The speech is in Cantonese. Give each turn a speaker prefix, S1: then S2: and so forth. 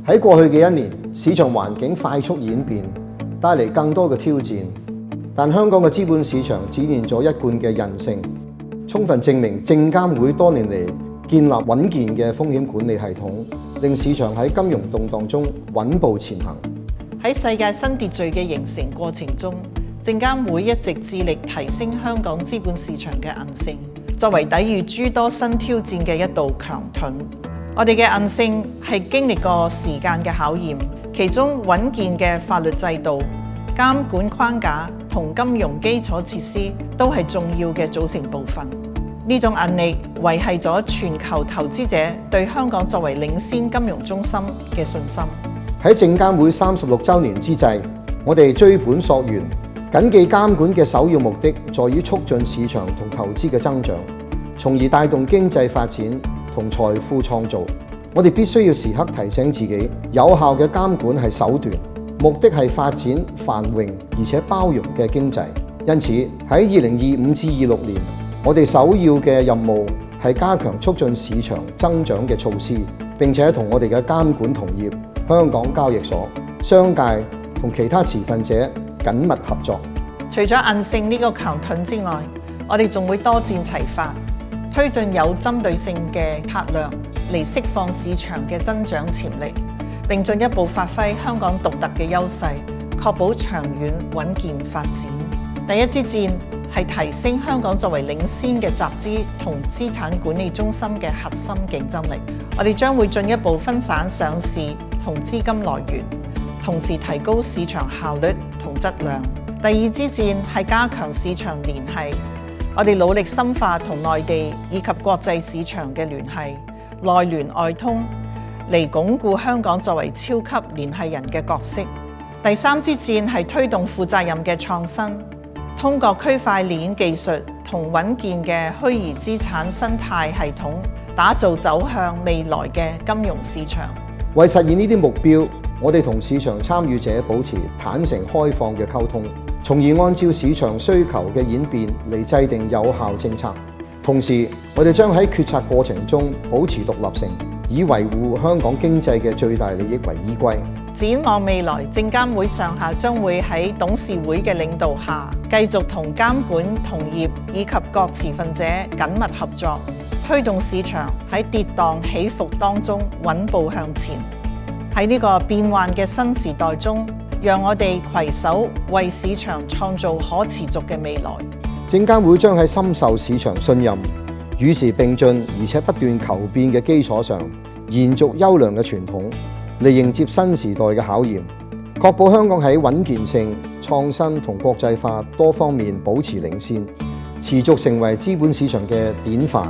S1: 喺過去嘅一年，市場環境快速演變，帶嚟更多嘅挑戰。但香港嘅資本市場展現咗一貫嘅韌性，充分證明證監會多年嚟建立穩健嘅風險管理系統，令市場喺金融動盪中穩步前行。
S2: 喺世界新秩序嘅形成過程中，證監會一直致力提升香港資本市場嘅韌性，作為抵禦諸多新挑戰嘅一道強盾。我哋嘅韌性係經歷過時間嘅考驗，其中穩健嘅法律制度、監管框架同金融基礎設施都係重要嘅組成部分。呢種韌力維繫咗全球投資者對香港作為領先金融中心嘅信心。
S1: 喺證監會36週年之際，我哋追本溯源，謹記監管嘅首要目的在於促進市場同投資嘅增長，從而帶動經濟發展同財富創造。我哋必須要時刻提醒自己，有效嘅監管係手段，目的係發展繁榮而且包容嘅經濟。因此喺2025至26年，我哋首要嘅任務係加強促進市場增長嘅措施，並且同我哋嘅監管同業、香港交易所、商界同其他持份者緊密合作。
S2: 除咗韌性呢個強盾之外，我哋仲會多戰齊發，推進有針對性嘅策略嚟釋放市場嘅增長潛力，並進一步發揮香港獨特嘅優勢，確保長遠穩健發展。第一支箭係提升香港作為領先嘅集資同資產管理中心嘅核心競爭力。我哋將會進一步分散上市同資金來源，同時提高市場效率同質量。第二支箭係加強市場聯繫，我哋努力深化同內地以及國際市場嘅聯繫，內聯外通，嚟鞏固香港作為超級聯繫人嘅角色。第三支箭係推動負責任嘅創新，通過區塊鏈技術同穩健嘅虛擬資產生態系統，打造走向未來嘅金融市場。
S1: 為實現呢啲目標，我哋同市場參與者保持坦誠開放嘅溝通，從而按照市場需求嘅演變嚟制定有效政策。同時，我哋將喺決策過程中保持獨立性，以維護香港經濟嘅最大利益為依歸。
S2: 展望未來，證監會上下將會喺董事會嘅領導下，繼續同監管同業以及各持份者緊密合作，推動市場喺跌宕起伏當中穩步向前。喺呢個變幻嘅新時代中，讓我哋攜手為市場創造可持續嘅未來。
S1: 證監會將喺深受市場信任、與時並進而且不斷求變嘅基礎上，延續優良嘅傳統，嚟迎接新時代嘅考驗，確保香港喺穩健性、創新同國際化多方面保持領先，持續成為資本市場嘅典範。